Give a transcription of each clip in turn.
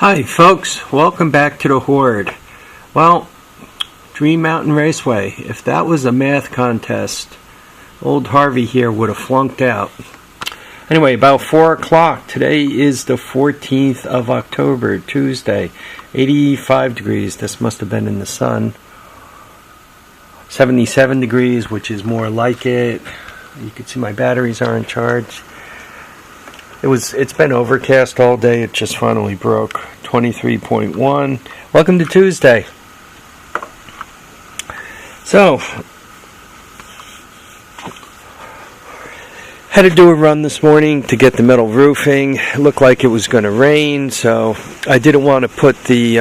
Hi folks, welcome back to the Horde. Well, Dream Mountain Raceway, if that was a math contest, old Harvey here would have flunked out. Anyway, about 4 o'clock, today is the 14th of October, Tuesday, 85 degrees, this must have been in the sun, 77 degrees, which is more like it. You can see my batteries are in charge. It's been overcast all day. It just finally broke. 23.1. Welcome to Tuesday. So, had to do a run this morning to get the metal roofing. It looked like it was going to rain, so I didn't want to put the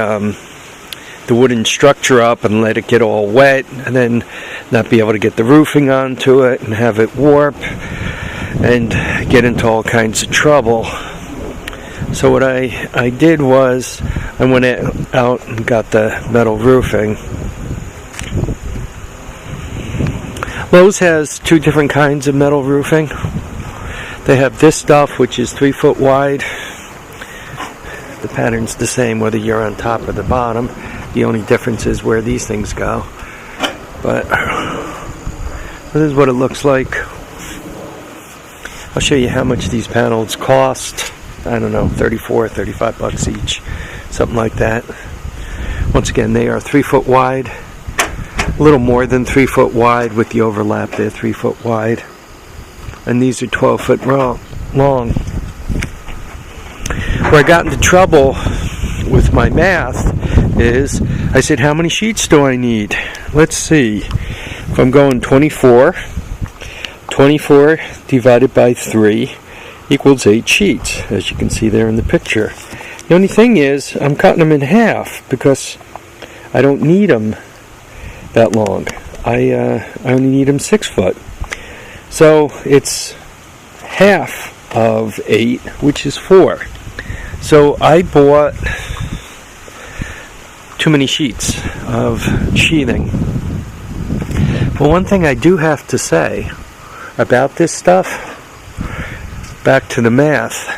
wooden structure up and let it get all wet, and then not be able to get the roofing onto it and have it warp and get into all kinds of trouble. So what I did was I went out and got the metal roofing. Lowe's has two different kinds of metal roofing. They have this stuff, which is 3 foot wide. The pattern's the same whether you're on top or the bottom. The only difference is where these things go. But this is what it looks like. I'll show you how much these panels cost. I don't know, 34, 35 bucks each, something like that. Once again, they are 3 foot wide, a little more than 3 foot wide with the overlap. They're 3 foot wide, and these are 12 foot long. Where I got into trouble with my math is I said, how many sheets do I need? Let's see. If I'm going 24 divided by 3 equals 8 sheets, as you can see there in the picture. The only thing is, I'm cutting them in half because I don't need them that long. I only need them 6 foot. So it's half of 8, which is 4. So I bought too many sheets of sheathing. But one thing I do have to say about this stuff, back to the math,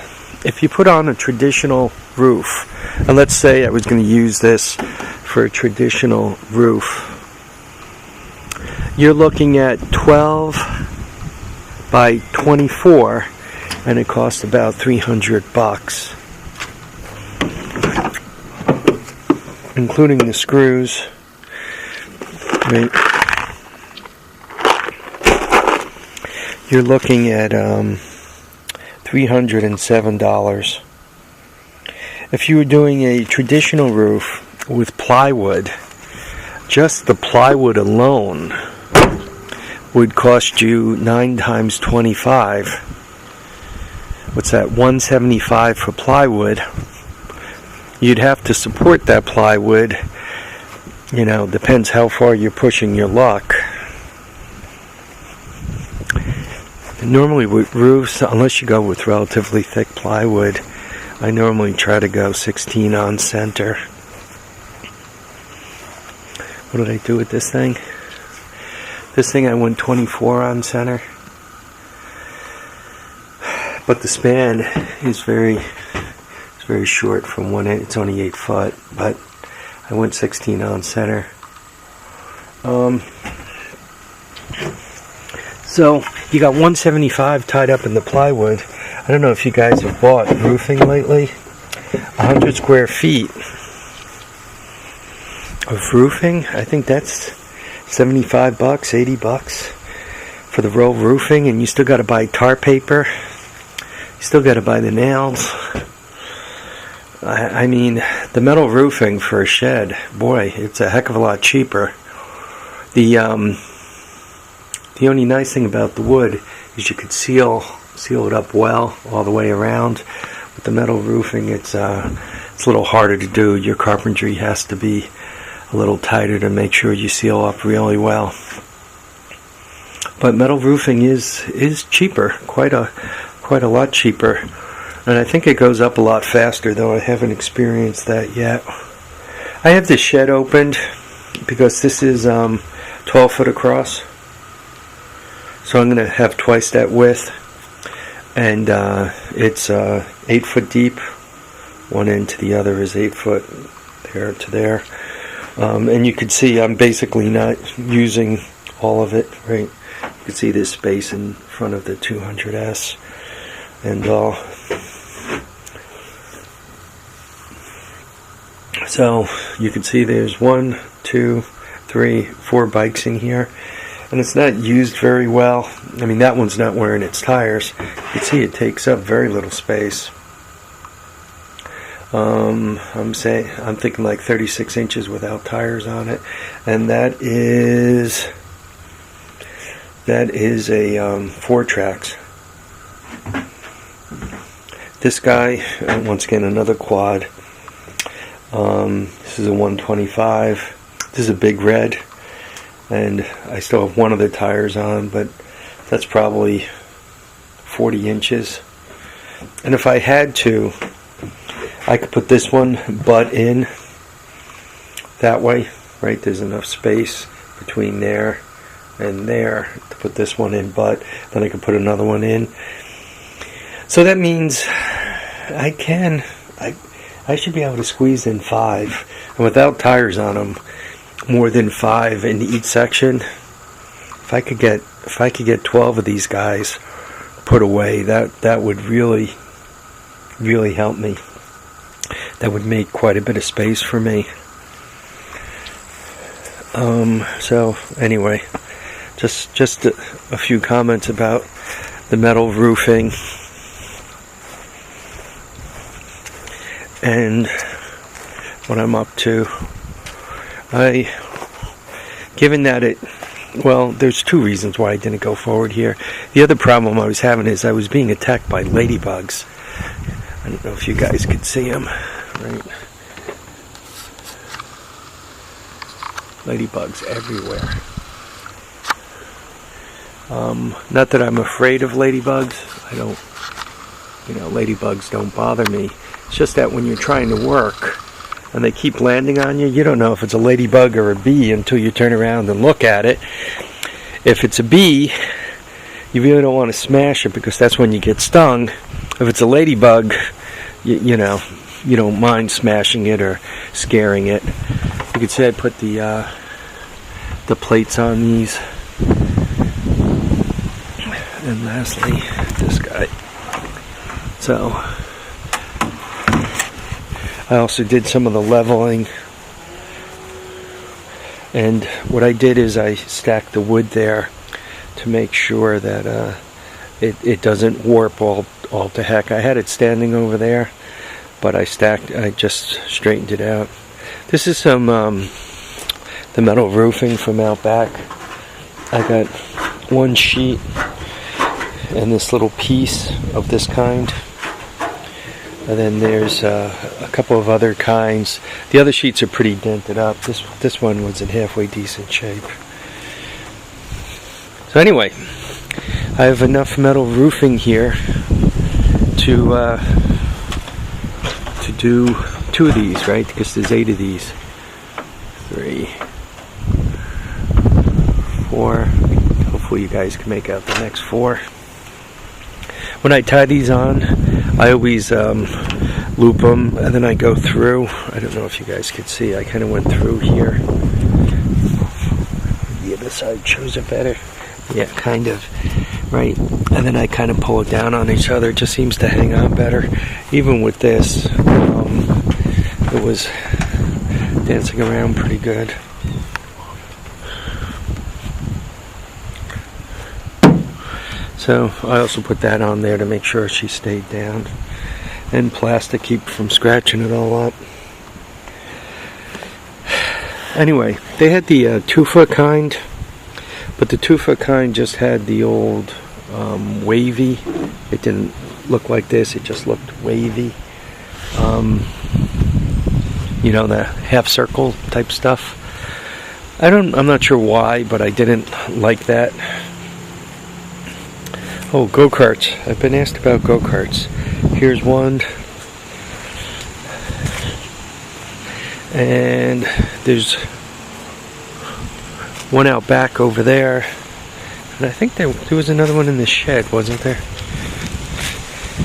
if you put on a traditional roof, and let's say I was going to use this for a traditional roof, you're looking at 12 by 24, and it costs about 300 bucks, including the screws. Right. You're looking at $307. If you were doing a traditional roof with plywood, just the plywood alone would cost you 9 times 25. What's that? $175 for plywood. You'd have to support that plywood. You know, depends how far you're pushing your luck. Normally with roofs, unless you go with relatively thick plywood, I normally try to go 16 on center. What did I do with this thing? This thing I went 24 on center. But the span is very short from one end. It's only 8 foot, but I went 16 on center. So you got 175 tied up in the plywood. I don't know if you guys have bought roofing lately. 100 square feet of roofing. I think that's 75 bucks, 80 bucks for the roll roofing, and you still got to buy tar paper. You still got to buy the nails. I mean, the metal roofing for a shed, boy, it's a heck of a lot cheaper. The only nice thing about the wood is you could seal it up well all the way around. With the metal roofing, it's a little harder to do. Your carpentry has to be a little tighter to make sure you seal up really well. But metal roofing is cheaper, quite a lot cheaper, and I think it goes up a lot faster. Though I haven't experienced that yet. I have this shed opened because this is 12 foot across. So I'm going to have twice that width, and it's 8 foot deep, one end to the other is 8 foot there to there. And you can see I'm basically not using all of it, right? You can see this space in front of the 200S and all. So you can see there's 1, 2, 3, 4 bikes in here, and it's not used very well. I mean, that one's not wearing its tires. You can see it takes up very little space. I'm thinking like 36 inches without tires on it, and that is a 4 tracks. This guy, once again, another quad. This is a 125. This is a big red, and I still have one of the tires on, but that's probably 40 inches. And if I had to, I could put this one butt in that way, right? There's enough space between there and there to put this one in butt. Then I could put another one in. So that means I should be able to squeeze in 5, and without tires on them, more than 5 in each section. If I could get 12 of these guys put away, that would really help me. That would make quite a bit of space for me. So anyway, just a few comments about the metal roofing. And what I'm up to. Given that there's 2 reasons why I didn't go forward here. The other problem I was having is I was being attacked by ladybugs. I don't know if you guys could see them, right? Ladybugs everywhere. Not that I'm afraid of ladybugs. Ladybugs don't bother me. It's just that when you're trying to work and they keep landing on you, you don't know if it's a ladybug or a bee until you turn around and look at it. If it's a bee, you really don't want to smash it because that's when you get stung. If it's a ladybug, you don't mind smashing it or scaring it. You could say I put the plates on these. And lastly, this guy. So I also did some of the leveling, and what I did is I stacked the wood there to make sure that it doesn't warp all to heck. I had it standing over there, but I just straightened it out. This is some the metal roofing from out back. I got 1 sheet and this little piece of this kind. And then there's a couple of other kinds. The other sheets are pretty dented up. This one was in halfway decent shape. So anyway, I have enough metal roofing here to do 2 of these, right? Because there's 8 of these. 3, 4. Hopefully you guys can make out the next 4. When I tie these on, I always loop them, and then I go through. I don't know if you guys could see. I kind of went through here. The other side shows it better. Yeah, kind of. Right? And then I kind of pull it down on each other. It just seems to hang on better. Even with this, it was dancing around pretty good. So I also put that on there to make sure she stayed down. And plastic keep from scratching it all up. Anyway, they had the 2-foot kind, but the 2-foot kind just had the old wavy. It didn't look like this, it just looked wavy. The half circle type stuff. I'm not sure why, but I didn't like that. Oh, go-karts. I've been asked about go-karts. Here's one. And there's one out back over there. And I think there was another one in the shed, wasn't there?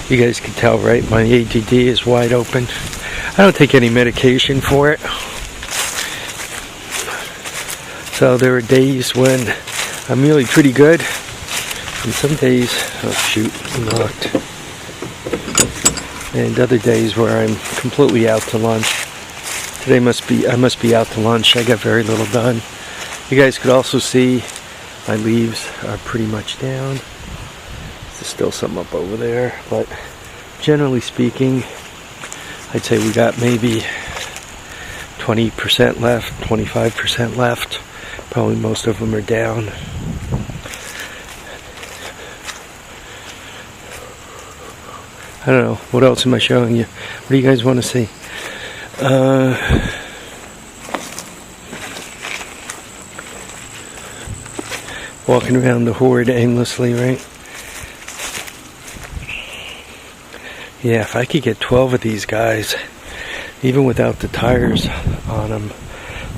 You guys can tell, right? My ADD is wide open. I don't take any medication for it. So there are days when I'm really pretty good, and some days, oh shoot, I'm locked. And other days where I'm completely out to lunch. Today I must be out to lunch. I got very little done. You guys could also see my leaves are pretty much down. There's still some up over there, but generally speaking, I'd say we got maybe 20% left, 25% left. Probably most of them are down. I don't know. What else am I showing you? What do you guys want to see? Walking around the horde aimlessly, right? Yeah, if I could get 12 of these guys, even without the tires on them,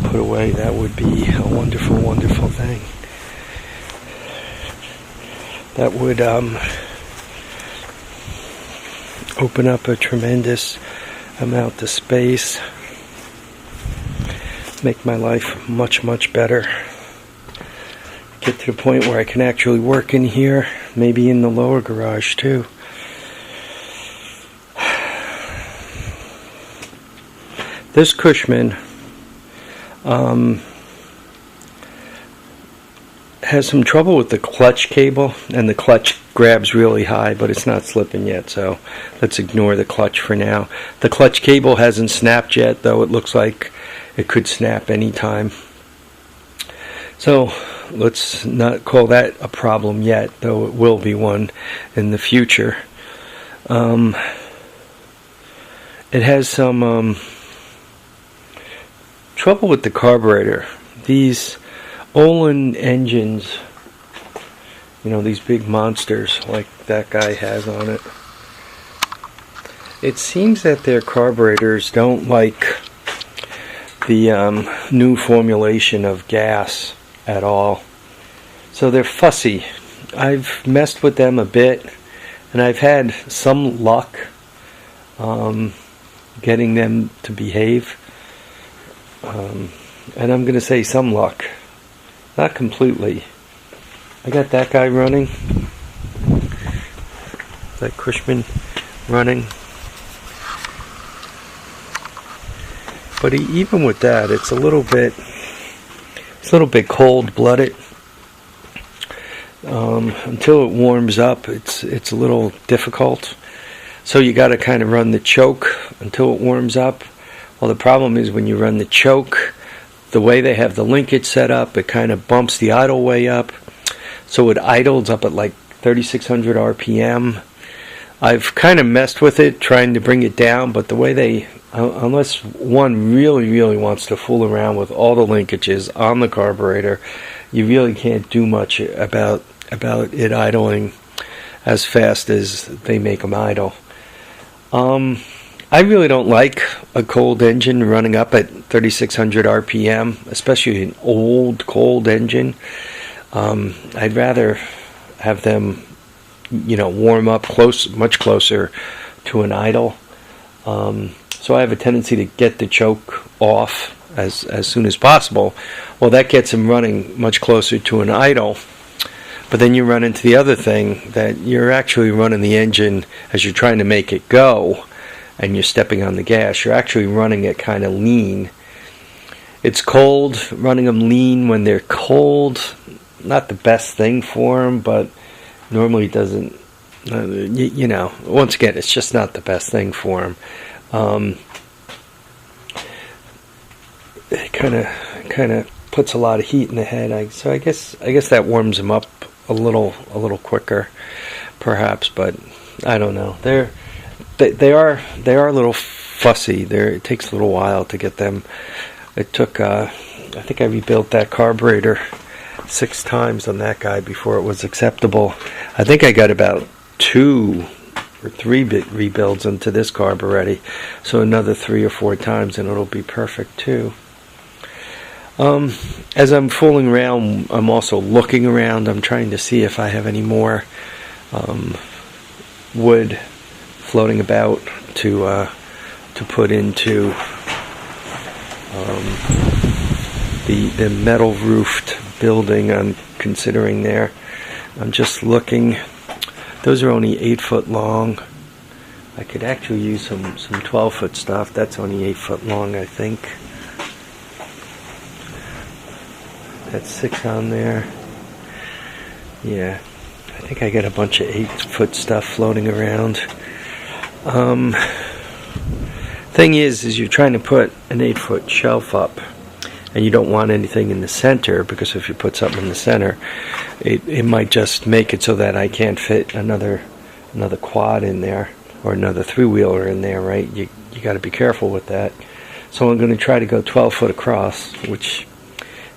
put away, that would be a wonderful, wonderful thing. That would open up a tremendous amount of space, make my life much, much better. Get to the point where I can actually work in here, maybe in the lower garage too. This Cushman has some trouble with the clutch cable, and the clutch grabs really high, but it's not slipping yet, so let's ignore the clutch for now. The clutch cable hasn't snapped yet, though it looks like it could snap anytime. So let's not call that a problem yet, though it will be one in the future. It has some trouble with the carburetor. These Olin engines, you know, these big monsters like that guy has on it, it seems that their carburetors don't like the new formulation of gas at all. So they're fussy. I've messed with them a bit, and I've had some luck getting them to behave. And I'm going to say some luck. Not completely. I got that guy running. That Cushman running. But even with that, it's a little bit cold-blooded. Until it warms up, it's a little difficult. So you got to kind of run the choke until it warms up. Well, the problem is when you run the choke, the way they have the linkage set up, it kind of bumps the idle way up. So it idles up at like 3,600 RPM. I've kind of messed with it, trying to bring it down, but the way they, unless one really, really wants to fool around with all the linkages on the carburetor, you really can't do much about it idling as fast as they make them idle. I really don't like a cold engine running up at 3,600 RPM, especially an old cold engine. I'd rather have them, you know, warm up much closer to an idle. So I have a tendency to get the choke off as soon as possible. Well, that gets them running much closer to an idle. But then you run into the other thing, that you're actually running the engine as you're trying to make it go, and you're stepping on the gas. You're actually running it kind of lean. It's cold. Running them lean when they're cold, not the best thing for them, but normally doesn't, you know, once again, it's just not the best thing for them. It kind of puts a lot of heat in the head. So I guess that warms them up a little quicker, perhaps. But I don't know. They are a little fussy. It takes a little while to get them. It took I think I rebuilt that carburetor 6 times on that guy before it was acceptable. I think I got about 2 or 3 rebuilds into this carb already, so another 3 or 4 times and it'll be perfect too. As I'm fooling around, I'm also looking around. I'm trying to see if I have any more wood floating about to put into the metal roofed building I'm considering there. I'm just looking. Those are only 8 foot long. I could actually use some 12-foot stuff. That's only 8 foot long, I think. That's 6 on there. Yeah, I think I got a bunch of 8-foot stuff floating around. Thing is you're trying to put an 8-foot shelf up, and you don't want anything in the center, because if you put something in the center, it might just make it so that I can't fit another quad in there, or another 3-wheeler in there, right? You got to be careful with that. So I'm going to try to go 12 foot across, which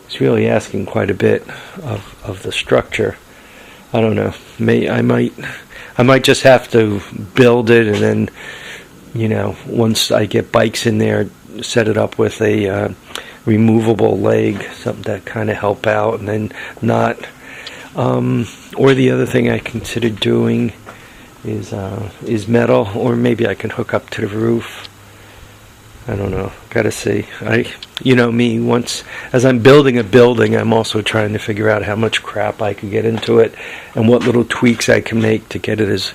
is really asking quite a bit of the structure. I don't know. I might just have to build it, and then, you know, once I get bikes in there, set it up with a removable leg, something that kind of help out, and then not. Or the other thing I considered doing is metal, or maybe I can hook up to the roof. I don't know. Gotta see. You know me. Once, as I'm building a building, I'm also trying to figure out how much crap I could get into it, and what little tweaks I can make to get it as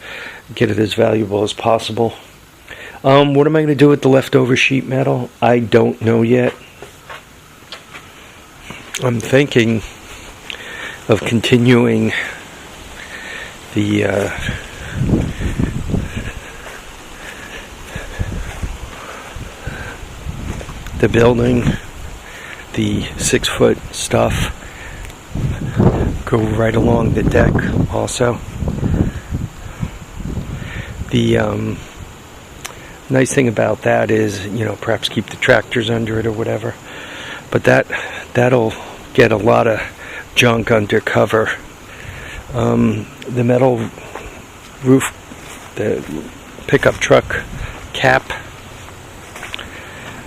valuable as possible. What am I going to do with the leftover sheet metal? I don't know yet. I'm thinking of continuing the building, the 6-foot stuff, go right along the deck also. The nice thing about that is, you know, perhaps keep the tractors under it or whatever, but that'll get a lot of junk under cover. The metal roof, the pickup truck cap,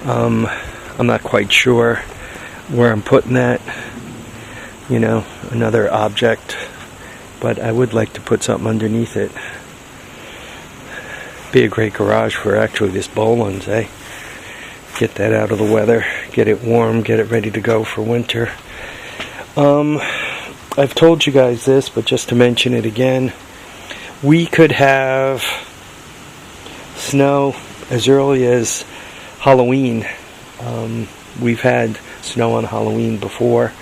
I'm not quite sure where I'm putting that, you know, another object, but I would like to put something underneath it. Be a great garage for actually this Boland's, eh? Get that out of the weather, get it warm, get it ready to go for winter. I've told you guys this, but just to mention it again, we could have snow as early as Halloween. We've had snow on Halloween before,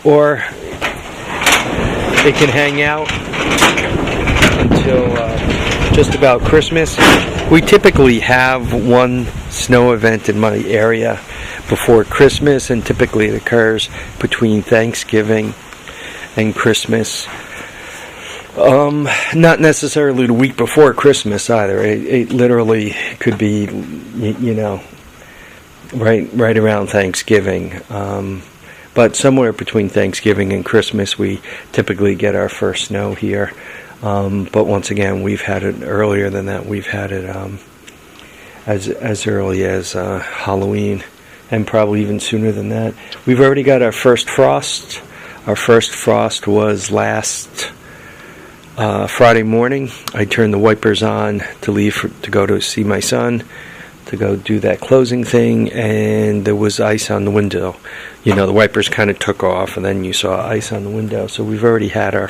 or it can hang out until just about Christmas. We typically have one snow event in my area before Christmas, and typically it occurs between Thanksgiving and Christmas. Not necessarily the week before Christmas either. It literally could be, you know, right around Thanksgiving. But somewhere between Thanksgiving and Christmas, we typically get our first snow here. But once again, we've had it earlier than that. We've had it as early as Halloween, and probably even sooner than that. We've already got our first frost. Our first frost was last Friday morning. I turned the wipers on to leave to go to see my son, to go do that closing thing, and there was ice on the window. You know, the wipers kind of took off, and then you saw ice on the window. So we've already had our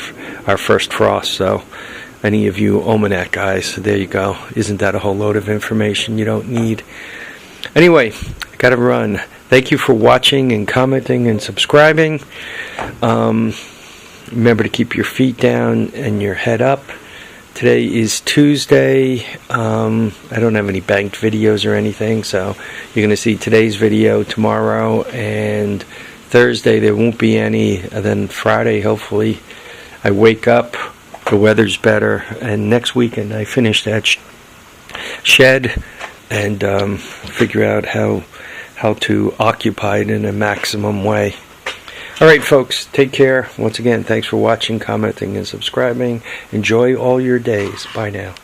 first frost. So any of you Almanac guys, there you go. Isn't that a whole load of information you don't need? Anyway, I gotta run. Thank you for watching and commenting and subscribing. Remember to keep your feet down and your head up. Today is Tuesday. I don't have any banked videos or anything, so you're going to see today's video tomorrow, and Thursday there won't be any. And then Friday, hopefully, I wake up, the weather's better, and next weekend I finish that shed and figure out how to occupy it in a maximum way. Alright folks, take care. Once again, thanks for watching, commenting, and subscribing. Enjoy all your days. Bye now.